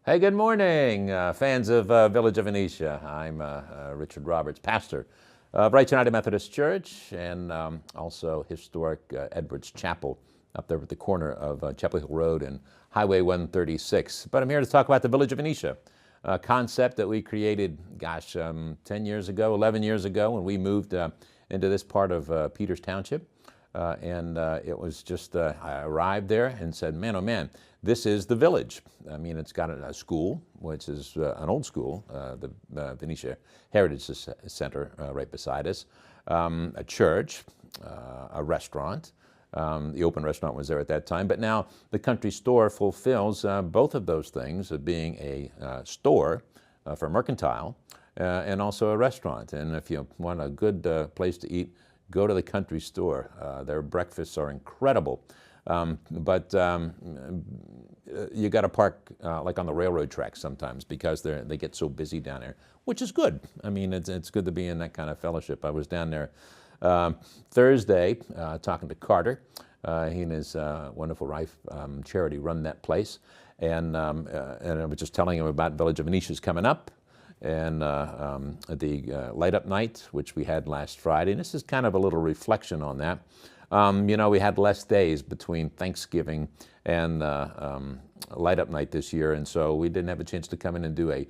Hey, good morning, fans of Village of Venetia. I'm Richard Roberts, pastor of Right United Methodist Church and also historic Edwards Chapel up there at the corner of Chapel Hill Road and Highway 136. But I'm here to talk about the Village of Venetia, a concept that we created, 10 years ago, 11 years ago when we moved into this part of Peters Township. It was just, I arrived there and said, man, oh man, this is the village. I mean, it's got a school, which is an old school, the Venetia Heritage Center right beside us, a church, a restaurant. The open restaurant was there at that time, but now the country store fulfills both of those things of being a store for mercantile and also a restaurant. And if you want a good place to eat, go to the country store. Their breakfasts are incredible. You got to park like on the railroad tracks sometimes because they get so busy down there, which is good. I mean, it's good to be in that kind of fellowship. I was down there Thursday talking to Carter. He and his wonderful wife, Charity, run that place. And I was just telling him about Village of Venetia's coming up. And the light up night, which we had last Friday. And this is kind of a little reflection on that. We had less days between Thanksgiving and light up night this year, and so we didn't have a chance to come in and do a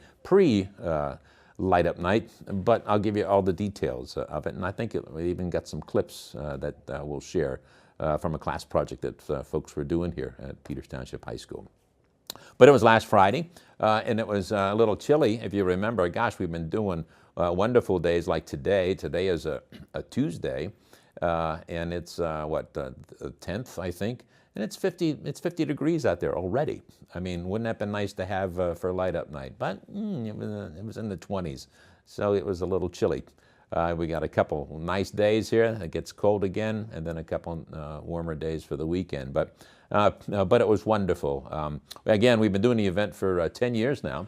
light up night, but I'll give you all the details of it, and I think we even got some clips that we'll share from a class project that folks were doing here at Peters Township High School. But it was last Friday, and it was a little chilly, if you remember. Gosh, we've been doing wonderful days like today. Today is a Tuesday, and it's the 10th, I think, and it's 50 degrees out there already. I mean, wouldn't that have been nice to have for light up night? But it was in the 20s, so it was a little chilly. We got a couple nice days here. It gets cold again, and then a couple warmer days for the weekend. But it was wonderful. Again, we've been doing the event for 10 years now,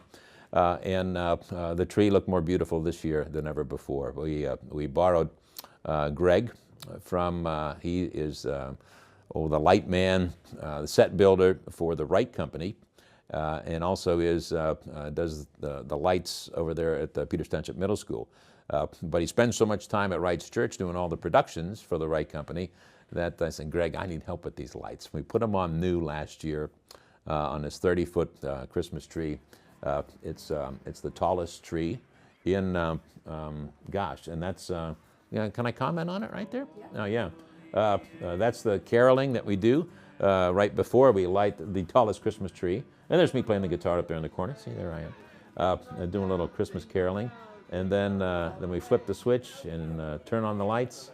and the tree looked more beautiful this year than ever before. We borrowed Greg from, he is the light man, the set builder for the Wright Company, and also does the lights over there at the Peters Township Middle School. But he spends so much time at Wright's Church doing all the productions for the Wright Company that I said, Greg, I need help with these lights. We put them on new last year on this 30-foot Christmas tree. It's the tallest tree in, and that's, can I comment on it right there? Yeah. Oh, yeah. That's the caroling that we do right before we light the tallest Christmas tree. And there's me playing the guitar up there in the corner. See, there I am. Doing a little Christmas caroling. And then we flip the switch and turn on the lights.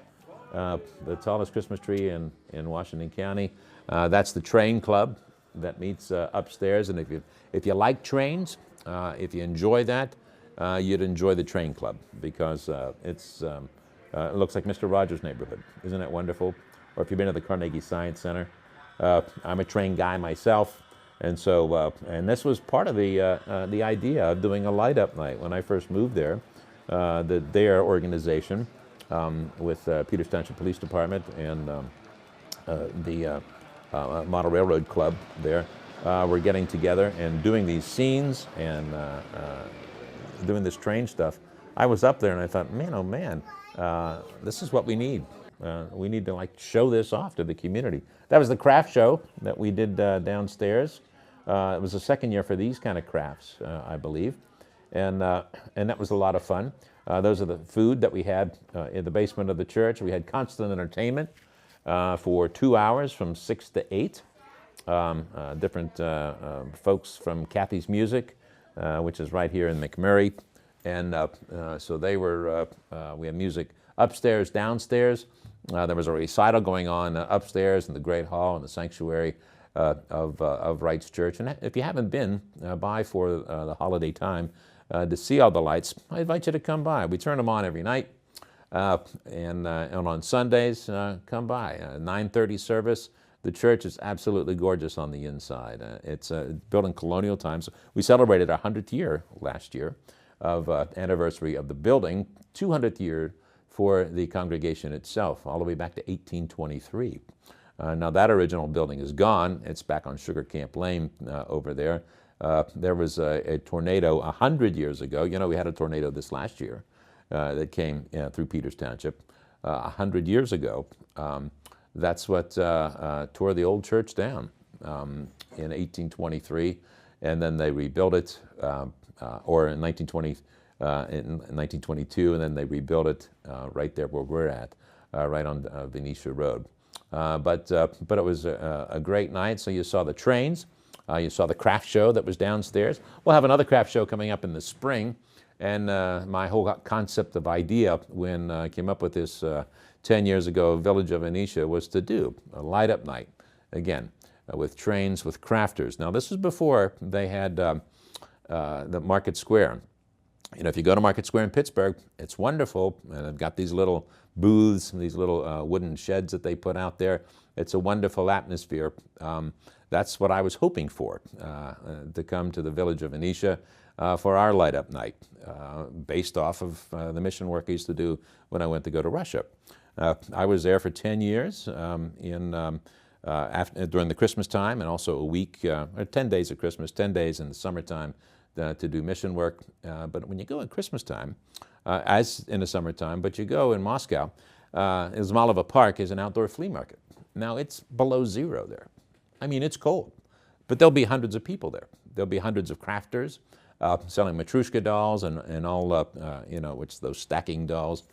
The tallest Christmas tree in Washington County. That's the train club that meets upstairs. And if you like trains, if you enjoy that, you'd enjoy the train club because it looks like Mr. Rogers' neighborhood. Isn't that wonderful? Or if you've been to the Carnegie Science Center. I'm a train guy myself. And so, and this was part of the idea of doing a light up night. When I first moved there, their organization with Peters Township Police Department and the Model Railroad Club there were getting together and doing these scenes and doing this train stuff. I was up there and I thought, man, oh man, this is what we need. We need to show this off to the community. That was the craft show that we did downstairs. It was the second year for these kind of crafts, I believe, and that was a lot of fun. Those are the food that we had in the basement of the church. We had constant entertainment for 2 hours from 6 to 8. Different folks from Kathy's Music, which is right here in McMurray, and so they were. We had music upstairs, downstairs. There was a recital going on upstairs in the Great Hall in the sanctuary of Wright's Church. And if you haven't been by for the holiday time to see all the lights, I invite you to come by. We turn them on every night. And on Sundays, come by. 9:30 service. The church is absolutely gorgeous on the inside. It's built in colonial times. We celebrated our 100th year last year of anniversary of the building, 200th year for the congregation itself, all the way back to 1823. Now that original building is gone. It's back on Sugar Camp Lane over there. There was a tornado 100 years ago. You know, we had a tornado this last year that came through Peters Township 100 years ago. That's what tore the old church down in 1823, and then they rebuilt it, or in 1922, and then they rebuilt it right there where we're at, right on Venetia Road. But it was a great night. So you saw the trains, you saw the craft show that was downstairs. We'll have another craft show coming up in the spring. And my whole concept of idea when I came up with this 10 years ago, Village of Venetia, was to do a light up night, again, with trains, with crafters. Now this was before they had the Market Square. You know, if you go to Market Square in Pittsburgh, it's wonderful, and they've got these little booths, these little wooden sheds that they put out there. It's a wonderful atmosphere. That's what I was hoping for, to come to the Village of Venetia for our light up night, based off of the mission work I used to do when I went to go to Russia. I was there for 10 years during the Christmas time, and also a week, or 10 days of Christmas, 10 days in the summertime to do mission work. But when you go in Christmas time, as in the summertime, but you go in Moscow, Izmailova Park is an outdoor flea market. Now it's below zero there. I mean, it's cold, but there'll be hundreds of people there. There'll be hundreds of crafters selling Matryoshka dolls and all, you know, which those stacking dolls,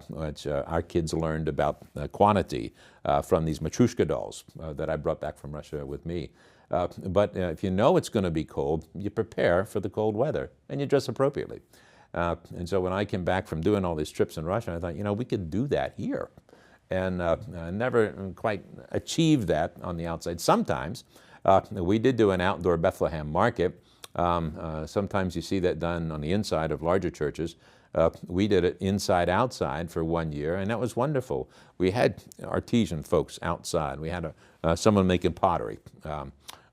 which our kids learned about quantity from these Matryoshka dolls that I brought back from Russia with me. But if you know it's going to be cold, you prepare for the cold weather and you dress appropriately. And so when I came back from doing all these trips in Russia, I thought, you know, we could do that here. And never quite achieved that on the outside. Sometimes we did do an outdoor Bethlehem market. Sometimes you see that done on the inside of larger churches. We did it inside outside for 1 year, and that was wonderful. We had artisan folks outside. We had someone making pottery.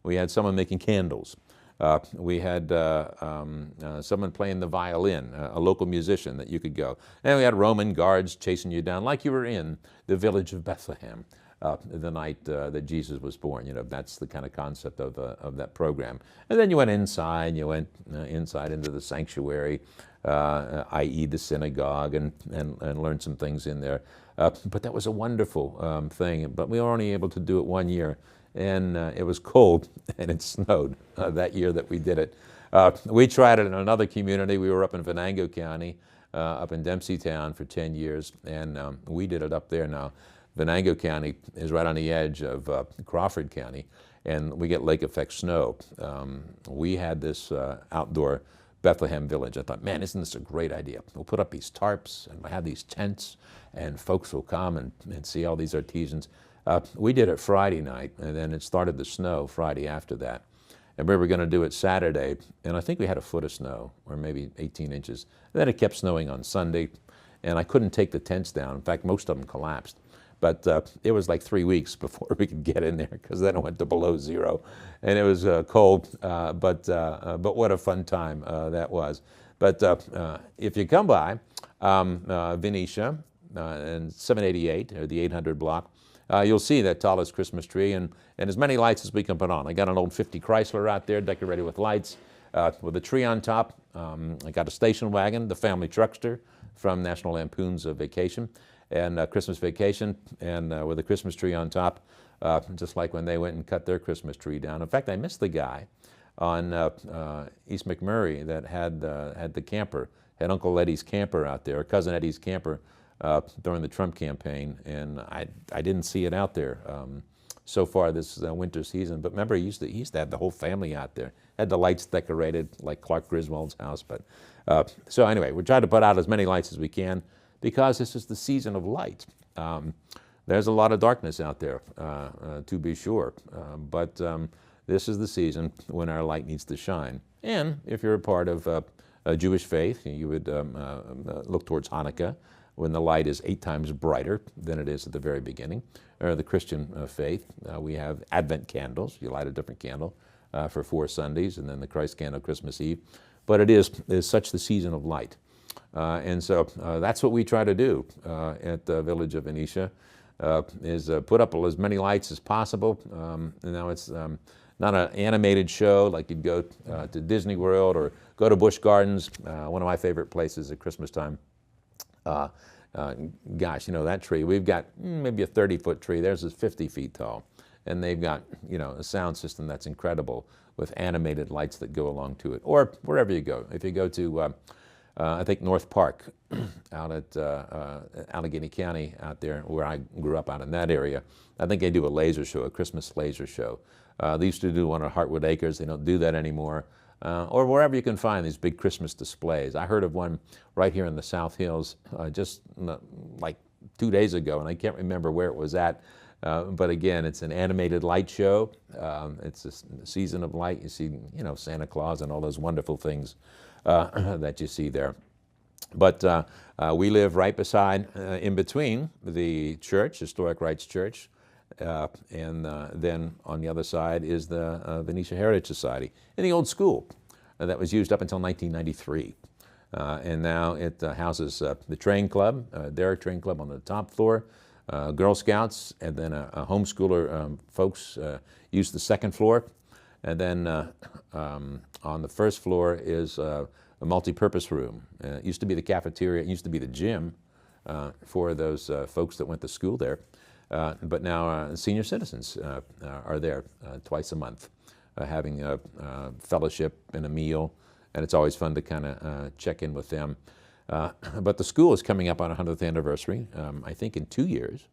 We had someone making candles. We had someone playing the violin, a local musician that you could go. And we had Roman guards chasing you down like you were in the village of Bethlehem the night that Jesus was born. You know, that's the kind of concept of that program. And then you went inside. You went inside into the sanctuary, i.e. the synagogue, and learned some things in there. But that was a wonderful thing. But we were only able to do it 1 year. And it was cold and it snowed that year that we did it. We tried it in another community. We were up in Venango County, up in Dempseytown for 10 years, and we did it up there. Now, Venango County is right on the edge of Crawford County, and we get lake effect snow. We had this outdoor Bethlehem village. I thought, man, isn't this a great idea? We'll put up these tarps and we'll have these tents, and folks will come and see all these artisans. We did it Friday night, and then it started to snow Friday after that. And we were going to do it Saturday, and I think we had a foot of snow, or maybe 18 inches. And then it kept snowing on Sunday, and I couldn't take the tents down. In fact, most of them collapsed. But it was like 3 weeks before we could get in there, because then it went to below zero. And it was cold, but what a fun time that was. But if you come by Venetia and 788, or the 800 block, you'll see that tallest Christmas tree and as many lights as we can put on. I got an old 50 Chrysler out there decorated with lights, with a tree on top. I got a station wagon, the family truckster from National Lampoon's Vacation and Christmas Vacation, and with a Christmas tree on top, just like when they went and cut their Christmas tree down. In fact, I missed the guy on East McMurray that had the camper, had Uncle Eddie's camper out there, or Cousin Eddie's camper, during the Trump campaign, and I didn't see it out there so far this winter season. But remember, he used to have the whole family out there, had the lights decorated like Clark Griswold's house. But so anyway, we try to put out as many lights as we can, because this is the season of light. There's a lot of darkness out there, to be sure, but this is the season when our light needs to shine. And if you're a part of a Jewish faith, you would look towards Hanukkah, when the light is 8 times brighter than it is at the very beginning. Or the Christian faith, we have Advent candles. You light a different candle for 4 Sundays, and then the Christ candle Christmas Eve. But it is such the season of light. And so that's what we try to do at the Village of Venetia, is put up as many lights as possible. And now it's not an animated show like you'd go to Disney World or go to Busch Gardens, one of my favorite places at Christmas time. Uh, Gosh, that tree, we've got maybe a 30-foot tree. Theirs is 50 feet tall. And they've got, a sound system that's incredible with animated lights that go along to it. Or wherever you go. If you go to, I think, North Park out at Allegheny County out there where I grew up out in that area, I think they do a laser show, a Christmas laser show. They used to do one at Heartwood Acres. They don't do that anymore. Or wherever you can find these big Christmas displays. I heard of one right here in the South Hills just like 2 days ago, and I can't remember where it was at. But again, it's an animated light show. It's a season of light. You see, Santa Claus and all those wonderful things that you see there. But we live right beside, in between the church, Historic Rites Church, and then on the other side is the Venetia Heritage Society in the old school that was used up until 1993. And now it houses the train club, Derrick Train Club on the top floor, Girl Scouts, and then a homeschooler folks use the second floor. And then on the first floor is a multi-purpose room. It used to be the cafeteria, it used to be the gym for those folks that went to school there. But now senior citizens are there twice a month, having a fellowship and a meal, and it's always fun to kind of check in with them. But the school is coming up on 100th anniversary, I think in 2 years,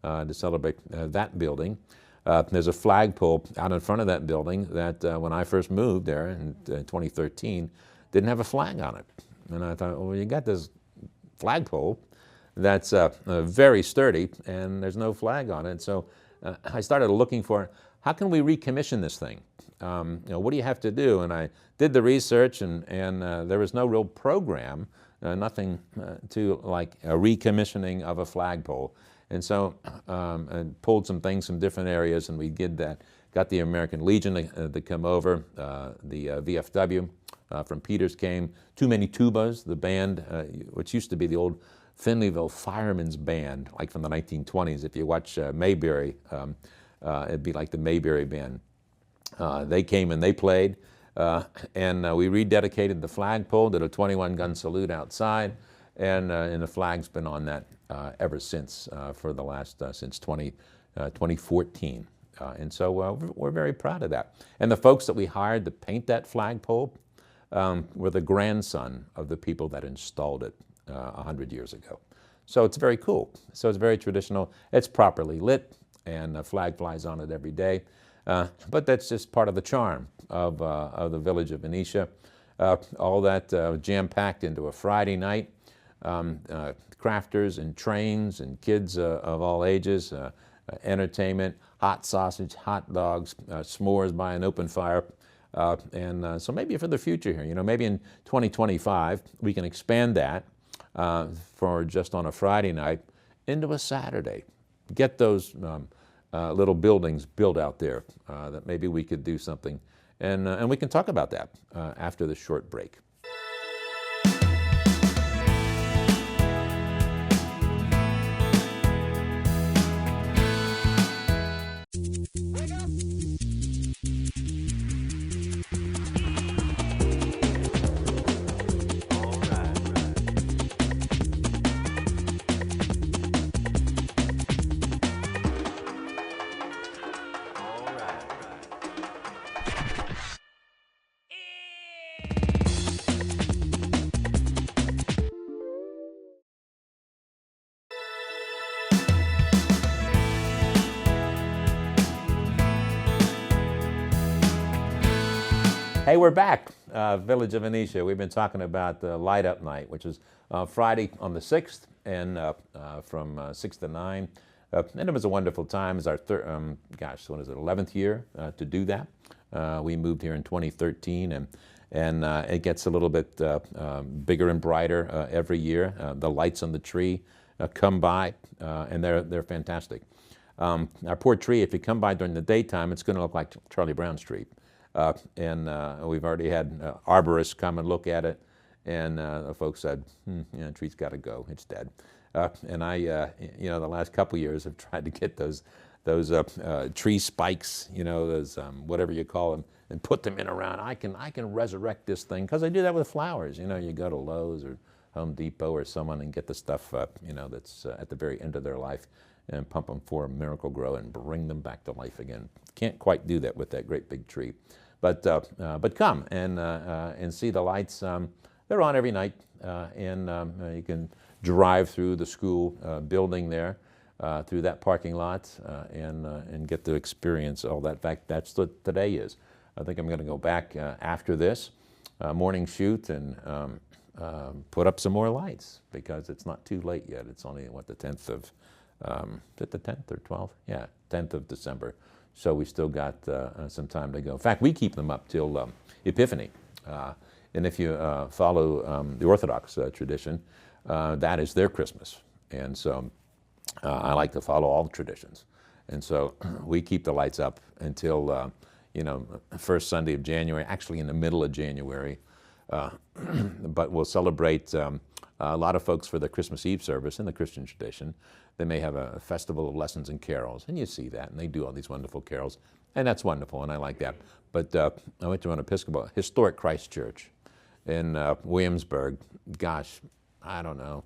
to celebrate that building. There's a flagpole out in front of that building that when I first moved there in 2013, didn't have a flag on it. And I thought, well, you got this flagpole that's very sturdy, and there's no flag on it. So I started looking for, how can we recommission this thing? What do you have to do? And I did the research, and there was no real program, nothing to like a recommissioning of a flagpole. And so I pulled some things from different areas, and we did that. Got the American Legion to come over, the VFW from Peters came, Too Many Tubas, the band, which used to be the old Finleyville Firemen's Band, like from the 1920s. If you watch Mayberry, it'd be like the Mayberry Band. They came and they played, and we rededicated the flagpole, did a 21-gun salute outside, and the flag's been on that ever since, for the last, since 2014. And so we're very proud of that. And the folks that we hired to paint that flagpole were the grandson of the people that installed it 100 years ago. So it's very cool. So it's very traditional. It's properly lit, and a flag flies on it every day. But that's just part of the charm of the village of Venetia. All that jam-packed into a Friday night. Crafters and trains and kids of all ages, entertainment, hot sausage, hot dogs, s'mores by an open fire. And so maybe for the future here, maybe in 2025, we can expand that for just on a Friday night into a Saturday. Get those little buildings built out there that maybe we could do something. And we can talk about that after the short break. Hey, we're back, Village of Venetia. We've been talking about the Light Up Night, which is Friday on the 6th, and from 6 to 9. And it was a wonderful time. It's our 11th year to do that. We moved here in 2013, and it gets a little bit bigger and brighter every year. The lights on the tree come by, and they're fantastic. Our poor tree, if you come by during the daytime, it's going to look like Charlie Brown Street. And we've already had arborists come and look at it, and the folks said, the tree's got to go, it's dead. And I, the last couple years have tried to get those tree spikes, those whatever you call them, and put them in around. I can resurrect this thing, because I do that with flowers. You go to Lowe's or Home Depot or someone and get the stuff that's at the very end of their life, and pump them for Miracle Grow and bring them back to life again. Can't quite do that with that great big tree, but come and see the lights. They're on every night, and you can drive through the school building there, through that parking lot, and get to experience all that. In fact, that's what today is. I think I'm going to go back after this morning shoot and put up some more lights, because it's not too late yet. It's only, the 10th of, is it the 10th or 12th? Yeah, 10th of December. So we still got some time to go. In fact, we keep them up till Epiphany. And if you follow the Orthodox tradition, that is their Christmas. And so I like to follow all the traditions. And so we keep the lights up until, first Sunday of January, actually in the middle of January. But we'll celebrate a lot of folks for the Christmas Eve service in the Christian tradition. They may have a festival of lessons and carols, and you see that, and they do all these wonderful carols, and that's wonderful, and I like that. But I went to an Episcopal, historic Christ Church in Williamsburg, gosh, I don't know,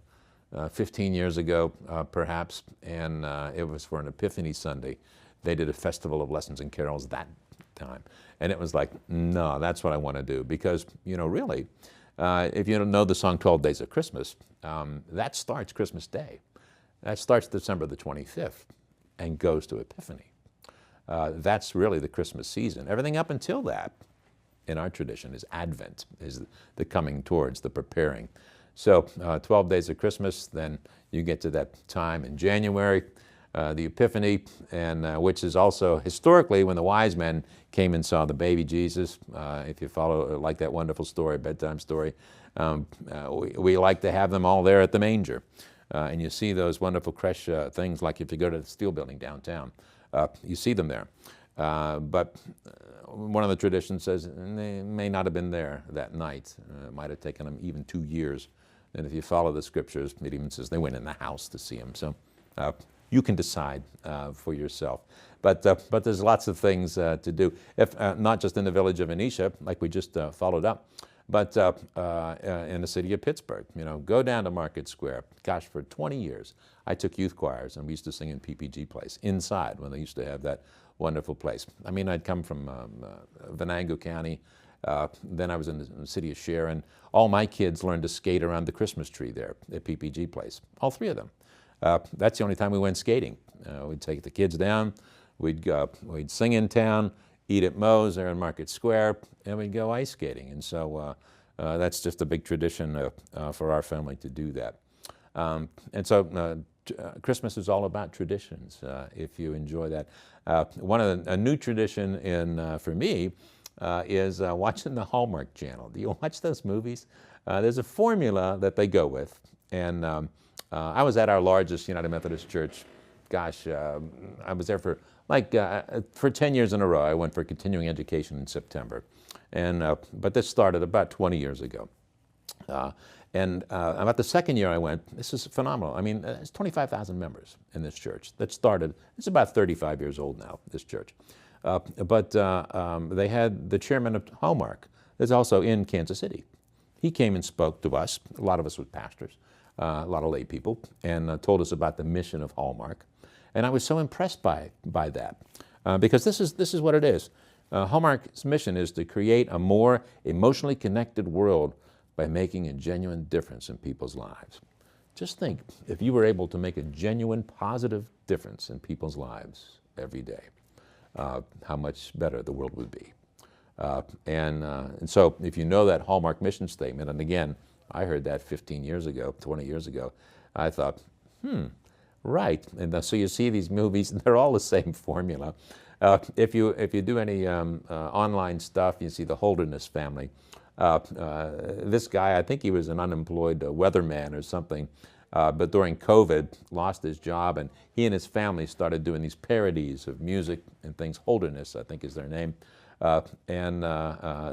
15 years ago, perhaps, and it was for an Epiphany Sunday. They did a festival of lessons and carols that time, and it was like, no, that's what I want to do, because, really, if you don't know the song 12 Days of Christmas, that starts Christmas Day. That starts December the 25th and goes to Epiphany. That's really the Christmas season. Everything up until that, in our tradition, is Advent, is the coming towards, the preparing. So 12 days of Christmas, then you get to that time in January, the Epiphany, and which is also historically when the wise men came and saw the baby Jesus. If you follow, like that wonderful story, bedtime story, we like to have them all there at the manger. And you see those wonderful creche things, like if you go to the Steel Building downtown, you see them there. But one of the traditions says they may not have been there that night. It might have taken them even 2 years. And if you follow the scriptures, it even says they went in the house to see him. So you can decide for yourself. But there's lots of things to do, if not just in the village of Venetia, like we just followed up, but in the city of Pittsburgh. Go down to Market Square. Gosh, for 20 years, I took youth choirs, and we used to sing in PPG Place, inside, when they used to have that wonderful place. I mean, I'd come from Venango County. Then I was in the city of Sharon. All my kids learned to skate around the Christmas tree there at PPG Place, all 3 of them. That's the only time we went skating. We'd take the kids down, we'd sing in town, eat at Moe's there in Market Square, and we'd go ice skating. And so that's just a big tradition for our family to do that. And so Christmas is all about traditions, if you enjoy that. A new tradition for me is watching the Hallmark Channel. Do you watch those movies? There's a formula that they go with, and I was at our largest United Methodist Church. Gosh, I was there for 10 years in a row. I went for continuing education in September, but this started about 20 years ago. And about the second year I went, this is phenomenal. I mean, there's 25,000 members in this church that started. It's about 35 years old now, this church. But they had the chairman of Hallmark that's also in Kansas City. He came and spoke to us. A lot of us were pastors, a lot of lay people, and told us about the mission of Hallmark. And I was so impressed by that, because this is what it is. Hallmark's mission is to create a more emotionally connected world by making a genuine difference in people's lives. Just think, if you were able to make a genuine positive difference in people's lives every day, how much better the world would be. And so if you know that Hallmark mission statement, and again, I heard that 15 years ago, 20 years ago, I thought, right. And so you see these movies, they're all the same formula. If you do any online stuff, you see the Holderness family. This guy, I think he was an unemployed weatherman or something, but during COVID lost his job, and he and his family started doing these parodies of music and things. Holderness, I think, is their name. And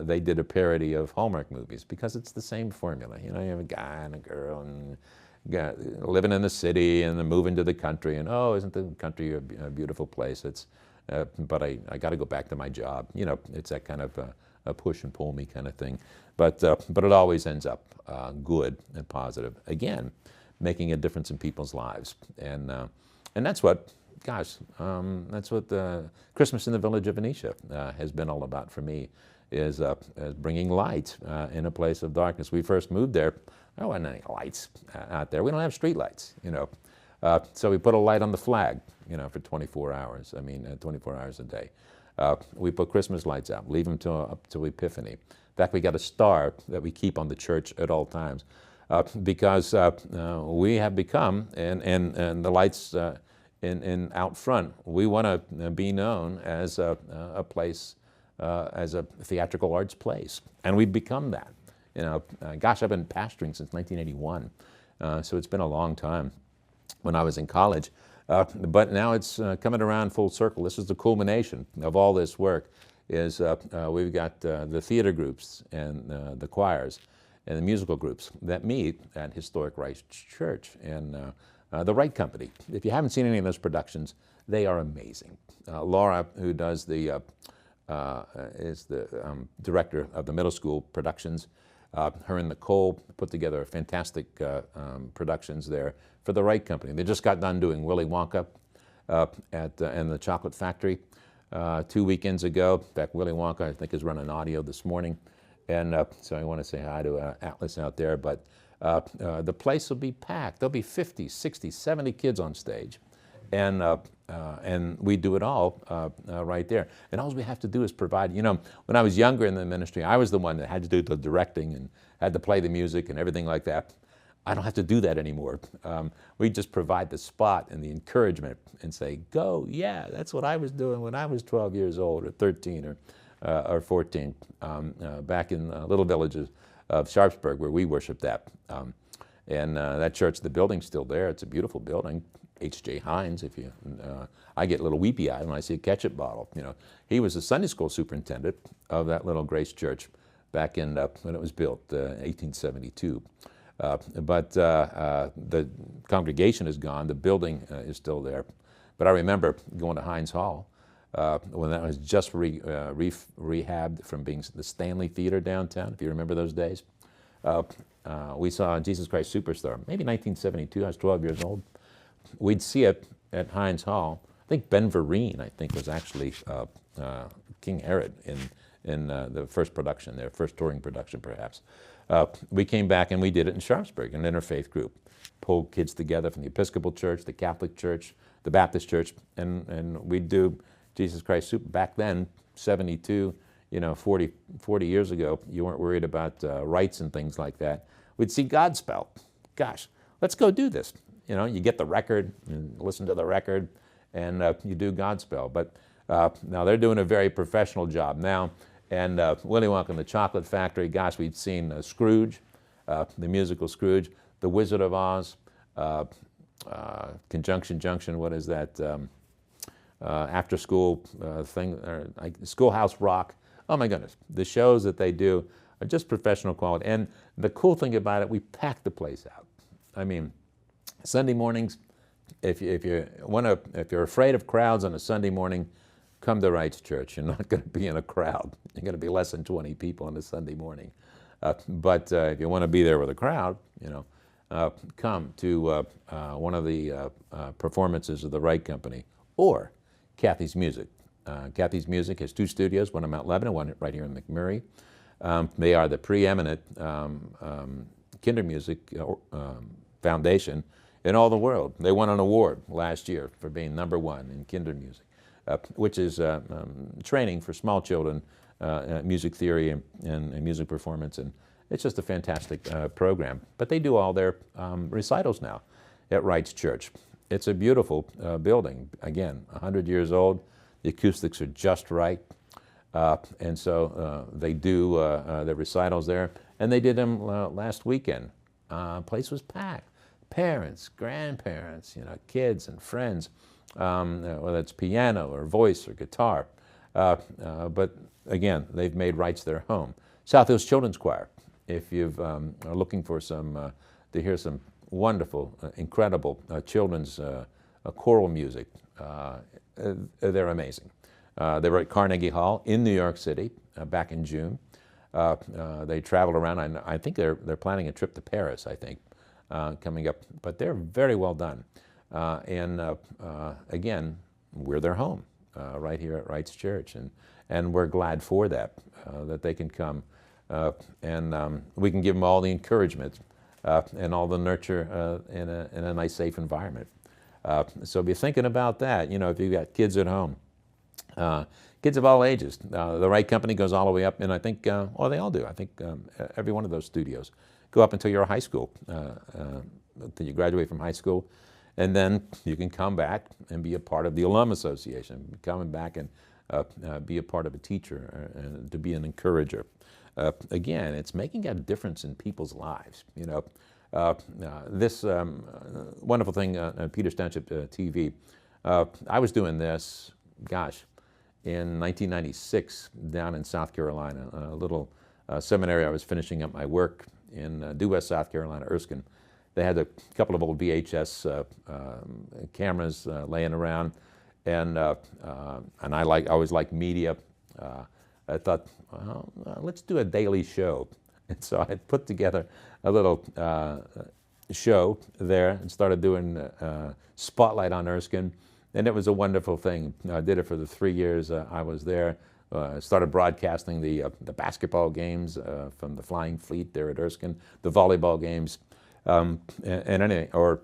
they did a parody of Hallmark movies because it's the same formula. You have a guy and a girl, and living in the city and then moving to the country, and oh, isn't the country a beautiful place? But I got to go back to my job. You know, it's that kind of a push and pull me kind of thing. But it always ends up good and positive. Again, making a difference in people's lives, and that's what, gosh, that's what Christmas in the village of Venetia has been all about for me, is bringing light in a place of darkness. We first moved there, there wasn't any lights out there. We don't have street lights, you know. So we put a light on the flag, you know, for 24 hours. I mean, 24 hours a day. We put Christmas lights out, leave them up till Epiphany. In fact, we got a star that we keep on the church at all times, because we have become, and the lights in out front, we want to be known as a place, as a theatrical arts place, and we've become that. You know, gosh, I've been pastoring since 1981, so it's been a long time. When I was in college, but now it's coming around full circle. This is the culmination of all this work. Is we've got the theater groups and the choirs and the musical groups that meet at Historic Rice Church and the Wright Company. If you haven't seen any of those productions, they are amazing. Laura, who does the is the director of the middle school productions. Her and Nicole put together fantastic productions there for the Wright Company. They just got done doing Willy Wonka in the Chocolate Factory 2 weekends ago. In fact, Willy Wonka, I think, is running audio this morning. And so I want to say hi to Atlas out there. But the place will be packed. There'll be 50, 60, 70 kids on stage. And we do it all right there. And all we have to do is provide, you know, when I was younger in the ministry, I was the one that had to do the directing and had to play the music and everything like that. I don't have to do that anymore. We just provide the spot and the encouragement and say, go, yeah, that's what I was doing when I was 12 years old or 13 or 14 back in little villages of Sharpsburg where we worshiped at. And that church, the building's still there. It's a beautiful building. H.J. Hines, if you, I get a little weepy-eyed when I see a ketchup bottle. You know, he was the Sunday school superintendent of that little Grace Church back in when it was built, 1872. But the congregation is gone. The building is still there. But I remember going to Hines Hall when that was just rehabbed from being the Stanley Theater downtown, if you remember those days. We saw Jesus Christ Superstar, maybe 1972. I was 12 years old. We'd see it at Hines Hall. I think Ben Vereen, I think, was actually King Herod in the first production there, first touring production perhaps. We came back and we did it in Sharpsburg, an interfaith group. Pulled kids together from the Episcopal Church, the Catholic Church, the Baptist Church, and we'd do Jesus Christ Super. Back then, 72, you know, 40 years ago, you weren't worried about rights and things like that. We'd see Godspell. Gosh, let's go do this. You know, you get the record and listen to the record, and you do Godspell. But now they're doing a very professional job now. And Willy Wonka and the Chocolate Factory, gosh, we've seen Scrooge, the musical Scrooge, The Wizard of Oz, Conjunction Junction, what is that, after school thing, Schoolhouse Rock. Oh my goodness, the shows that they do are just professional quality. And the cool thing about it, we pack the place out. I mean, Sunday mornings, if you're afraid of crowds on a Sunday morning, come to Wright's Church. You're not going to be in a crowd. You're going to be less than 20 people on a Sunday morning. But if you want to be there with a crowd, you know, come to one of the performances of the Wright Company or Kathy's Music. Kathy's Music has 2 studios, one in Mount Lebanon, one right here in McMurray. They are the preeminent kinder music foundation in all the world. They won an award last year for being #1 in kinder music, which is training for small children, music theory and music performance, and it's just a fantastic program. But they do all their recitals now at Wright's Church. It's a beautiful building. Again, 100 years old. The acoustics are just right. And so they do the recitals there. And they did them last weekend. Place was packed. Parents, grandparents, you know, kids and friends, whether it's piano or voice or guitar. But again, they've made Wright's their home. South Hills Children's Choir. If you are looking for some to hear some wonderful, incredible children's choral music. They're amazing. They were at Carnegie Hall in New York City back in June. They traveled around. I think they're planning a trip to Paris, I think, coming up. But they're very well done. Again, we're their home right here at Wright's Church, and we're glad for that, that they can come, and we can give them all the encouragement and all the nurture in a nice, safe environment. So be thinking about that. You know, if you've got kids at home, kids of all ages. The Wright Company goes all the way up, and I think, well, they all do. I think every one of those studios go up until you're high school, until you graduate from high school. And then you can come back and be a part of the Alum Association, coming back and be a part of a teacher and to be an encourager. Again, it's making a difference in people's lives. You know, this wonderful thing on Peters Township TV, I was doing this, gosh, in 1996 down in South Carolina, a little seminary. I was finishing up my work in due west South Carolina, Erskine. They had a couple of old VHS cameras laying around, and I always liked media. I thought, well, let's do a daily show, and so I put together a little show there and started doing Spotlight on Erskine, and it was a wonderful thing. I did it for the 3 years I was there. Started broadcasting the basketball games from the Flying Fleet there at Erskine, the volleyball games. And anything, or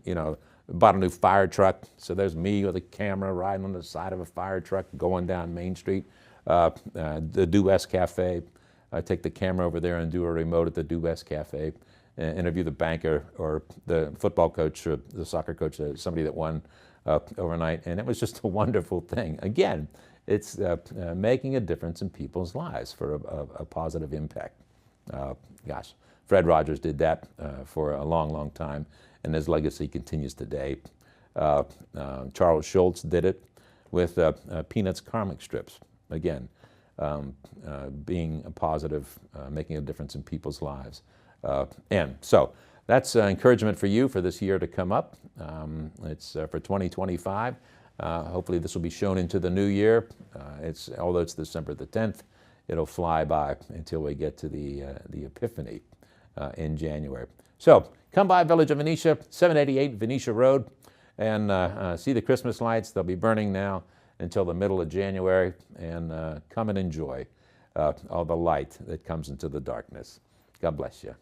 you know, bought a new fire truck. So there's me with a camera riding on the side of a fire truck going down Main Street. The Due West Cafe. I take the camera over there and do a remote at the Due West Cafe, and interview the banker or the football coach or the soccer coach, somebody that won overnight. And it was just a wonderful thing. Again, it's making a difference in people's lives for a positive impact. Gosh. Fred Rogers did that for a long, long time, and his legacy continues today. Charles Schultz did it with Peanuts comic strips. Again, being a positive, making a difference in people's lives. And so that's encouragement for you for this year to come up. It's for 2025. Hopefully this will be shown into the new year. Although it's December the 10th, it'll fly by until we get to the Epiphany. In January. So come by Village of Venetia, 788 Venetia Road, and see the Christmas lights. They'll be burning now until the middle of January, and come and enjoy all the light that comes into the darkness. God bless you.